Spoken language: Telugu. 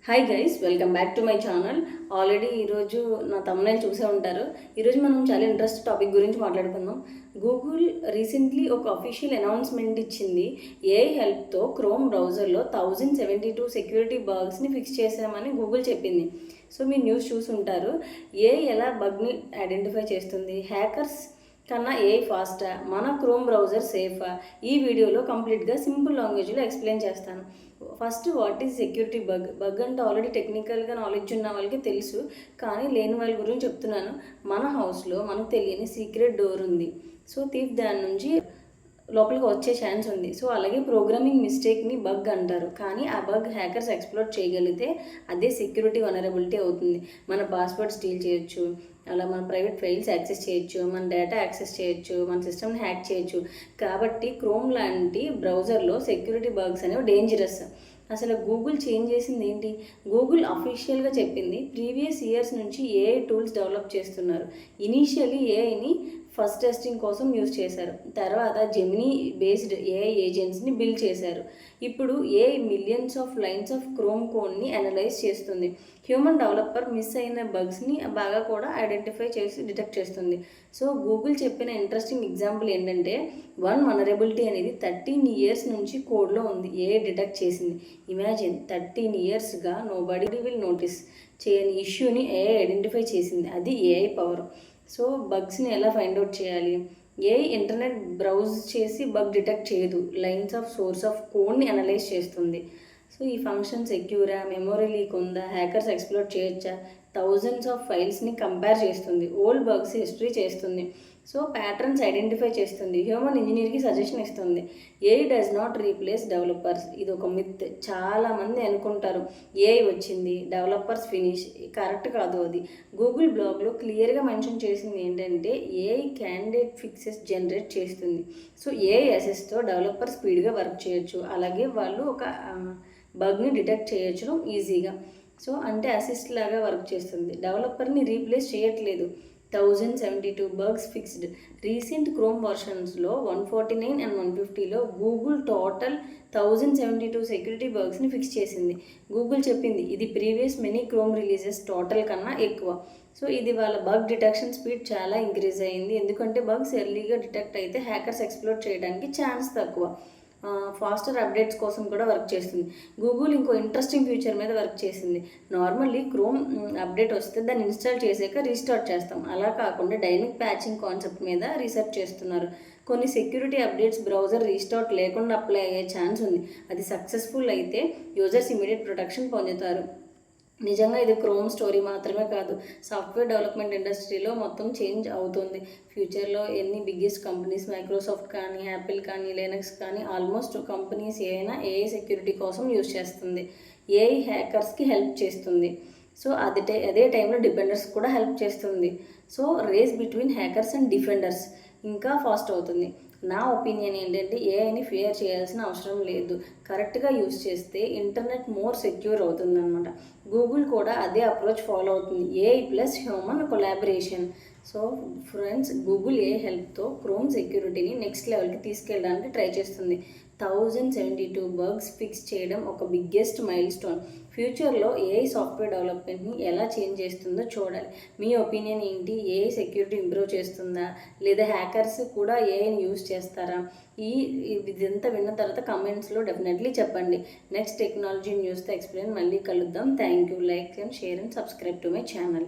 Hi guys, welcome back to my channel. Already ఈరోజు నా తమ్ముళ్ళు చూసే ఉంటారు. ఈరోజు మనం చాలా ఇంట్రెస్ట్ టాపిక్ గురించి మాట్లాడుకుందాం. గూగుల్ రీసెంట్లీ ఒక అఫీషియల్ అనౌన్స్మెంట్ ఇచ్చింది. ఏఐ హెల్ప్తో క్రోమ్ బ్రౌజర్లో 1072 సెక్యూరిటీ బగ్స్ని ఫిక్స్ చేసామని గూగుల్ చెప్పింది. సో మీరు న్యూస్ చూసుంటారు. ఏఐ ఎలా బగ్ని ఐడెంటిఫై చేస్తుంది, హ్యాకర్స్ కన్నా ఏ ఫాస్టా, మన క్రోమ్ బ్రౌజర్ సేఫా, ఈ వీడియోలో కంప్లీట్గా సింపుల్ లాంగ్వేజ్లో ఎక్స్ప్లెయిన్ చేస్తాను. First, what is security bug అంటే ఆల్రెడీ టెక్నికల్గా నాలెడ్జ్ ఉన్న వాళ్ళకి తెలుసు, కానీ లేని వాళ్ళ గురించి చెప్తున్నాను. మన హౌస్లో మనకు తెలియని సీక్రెట్ డోర్ ఉంది. సో థీఫ్ దాని నుంచి లోపలికి వచ్చే ఛాన్స్ ఉంది. సో అలాగే ప్రోగ్రామింగ్ మిస్టేక్ని బగ్ అంటారు, కానీ ఆ బగ్ హ్యాకర్స్ ఎక్స్ప్లోర్ చేయగలిగితే అదే సెక్యూరిటీ వనరబిలిటీ అవుతుంది. మన పాస్వర్డ్ స్టీల్ చేయొచ్చు, అలా మన ప్రైవేట్ ఫైల్స్ యాక్సెస్ చేయొచ్చు, మన డేటా యాక్సెస్ చేయొచ్చు, మన సిస్టమ్ని హ్యాక్ చేయొచ్చు. కాబట్టి క్రోమ్ లాంటి బ్రౌజర్లో సెక్యూరిటీ బగ్స్ అనేవి డేంజరస్. అసలు గూగుల్ చేంజ్ చేసింది ఏంటి? గూగుల్ అఫీషియల్గా చెప్పింది ప్రీవియస్ ఇయర్స్ నుంచి ఏఐ టూల్స్ డెవలప్ చేస్తున్నారు. ఇనీషియలీ ఏఐని ఫస్ట్ టెస్టింగ్ కోసం యూజ్ చేశారు. తర్వాత జెమినీ బేస్డ్ ఏఐ ఏజెంట్స్ని బిల్డ్ చేశారు. ఇప్పుడు AI millions of lines of chrome కోడ్ని అనలైజ్ చేస్తుంది. హ్యూమన్ డెవలపర్ మిస్ అయిన బగ్స్ని బాగా కూడా ఐడెంటిఫై చేసి డిటెక్ట్ చేస్తుంది. సో గూగుల్ చెప్పిన ఇంట్రెస్టింగ్ ఎగ్జాంపుల్ ఏంటంటే, వన్ వనరబిలిటీ అనేది 13 ఇయర్స్ నుంచి కోడ్లో ఉంది, ఏఐ డిటెక్ట్ చేసింది. ఇమాజిన్, 13 ఇయర్స్గా నోబడీ విల్ నోటీస్ చేయని ఇష్యూని ఏఐ ఐడెంటిఫై చేసింది. అది ఏఐ పవర్. సో బగ్స్ని ఎలా ఫైండ్ అవుట్ చేయాలి? ఏఐ ఇంటర్నెట్ బ్రౌజ్ చేసి బగ్ డిటెక్ట్ చేయదు, లైన్స్ ఆఫ్ సోర్స్ ఆఫ్ కోడ్ని అనలైజ్ చేస్తుంది. సో ఈ ఫంక్షన్ సెక్యూరా, మెమొరీ లీక్ ఉందా, హ్యాకర్స్ ఎక్స్ప్లోర్ చేయొచ్చా, థౌజండ్స్ ఆఫ్ ఫైల్స్ని కంపేర్ చేస్తుంది, ఓల్డ్ బగ్స్ హిస్టరీ చేస్తుంది. సో ప్యాటర్న్స్ ఐడెంటిఫై చేస్తుంది, హ్యూమన్ ఇంజనీర్కి సజెషన్ ఇస్తుంది. AI does not replace developers. ఇది ఒక మిత్. చాలామంది అనుకుంటారు ఏఐ వచ్చింది, డెవలపర్స్ ఫినిష్. కరెక్ట్ కాదు అది. గూగుల్ బ్లాగ్లో క్లియర్గా మెన్షన్ చేసింది ఏంటంటే, ఏఐ క్యాండిడేట్ ఫిక్సెస్ జనరేట్ చేస్తుంది. సో ఏఐ అసిస్ట్తో డెవలపర్ స్పీడ్గా వర్క్ చేయొచ్చు, అలాగే వాళ్ళు ఒక బగ్ని డిటెక్ట్ చేయొచ్చు ఈజీగా. సో అంటే అసిస్ట్ లాగా వర్క్ చేస్తుంది, డెవలపర్ని రీప్లేస్ చేయట్లేదు. 1072 బగ్స్ ఫిక్స్డ్. రీసెంట్ క్రోమ్ వర్షన్స్లో 149 అండ్ 150లో గూగుల్ టోటల్ 1072 సెక్యూరిటీ బగ్స్ని ఫిక్స్ చేసింది. గూగుల్ చెప్పింది ఇది previous many Chrome releases total కన్నా ఎక్కువ. సో ఇది వాళ్ళ బగ్ డిటెక్షన్ స్పీడ్ చాలా ఇంక్రీజ్ అయింది, ఎందుకంటే బగ్స్ ఎర్లీగా డిటెక్ట్ అయితే హ్యాకర్స్ ఎక్స్ప్లోర్ చేయడానికి ఛాన్స్ తక్కువ. ఫాస్టర్ అప్డేట్స్ కోసం కూడా వర్క్ చేస్తుంది. గూగుల్ ఇంకో ఇంట్రెస్టింగ్ ఫీచర్ మీద వర్క్ చేసింది. నార్మల్లీ క్రోమ్ అప్డేట్ వస్తే దాన్ని ఇన్స్టాల్ చేసాక రీస్టార్ట్ చేస్తాం, అలా కాకుండా డైనమిక్ ప్యాచింగ్ కాన్సెప్ట్ మీద రీసెర్చ్ చేస్తున్నారు. కొన్ని సెక్యూరిటీ అప్డేట్స్ బ్రౌజర్ రీస్టార్ట్ లేకుండా అప్లై అయ్యే ఛాన్స్ ఉంది. అది సక్సెస్ఫుల్ అయితే యూజర్స్ ఇమీడియట్ ప్రొటెక్షన్ పొందుతారు. నిజంగా ఇది క్రోమ్ స్టోరీ మాత్రమే కాదు, సాఫ్ట్వేర్ డెవలప్మెంట్ ఇండస్ట్రీలో మొత్తం చేంజ్ అవుతుంది. ఫ్యూచర్లో ఎన్ని బిగ్గెస్ట్ కంపెనీస్, మైక్రోసాఫ్ట్ కానీ, యాపిల్ కానీ, లైనక్స్ కానీ, ఆల్మోస్ట్ కంపెనీస్ ఏమైనా ఏఐ సెక్యూరిటీ కోసం యూజ్ చేస్తుంది. ఏఐ హ్యాకర్స్కి హెల్ప్ చేస్తుంది. సో అదే టైంలో డిఫెండర్స్ కూడా హెల్ప్ చేస్తుంది. So race between hackers and defenders ఇంకా ఫాస్ట్ అవుతుంది. నా ఒపీనియన్ ఏంటంటే, ఏఐని ఫియర్ చేయాల్సిన అవసరం లేదు. కరెక్ట్గా యూజ్ చేస్తే ఇంటర్నెట్ మోర్ సెక్యూర్ అవుతుందన్నమాట. గూగుల్ కూడా అదే అప్రోచ్ ఫాలో అవుతుంది, AI plus human collaboration. So friends, Google AI హెల్ప్తో క్రోమ్ సెక్యూరిటీని నెక్స్ట్ లెవెల్కి తీసుకెళ్ళడానికి ట్రై చేస్తుంది. 1072 బగ్స్ ఫిక్స్ చేయడం ఒక బిగ్గెస్ట్ మైల్ స్టోన్. ఫ్యూచర్లో ఏఐ సాఫ్ట్వేర్ డెవలప్మెంట్ని ఎలా చేంజ్ చేస్తుందో చూడాలి. మీ ఒపీనియన్ ఏంటి? ఏఐ సెక్యూరిటీ ఇంప్రూవ్ చేస్తుందా, లేదా హ్యాకర్స్ కూడా ఏఐని యూజ్ చేస్తారా? ఇదంతా విన్న తర్వాత కమెంట్స్లో డెఫినెట్లీ చెప్పండి. నెక్స్ట్ టెక్నాలజీ న్యూస్తో ఎక్స్ప్లెయిన్ మళ్ళీ కలుద్దాం. Thank you. Like and share and subscribe to my channel.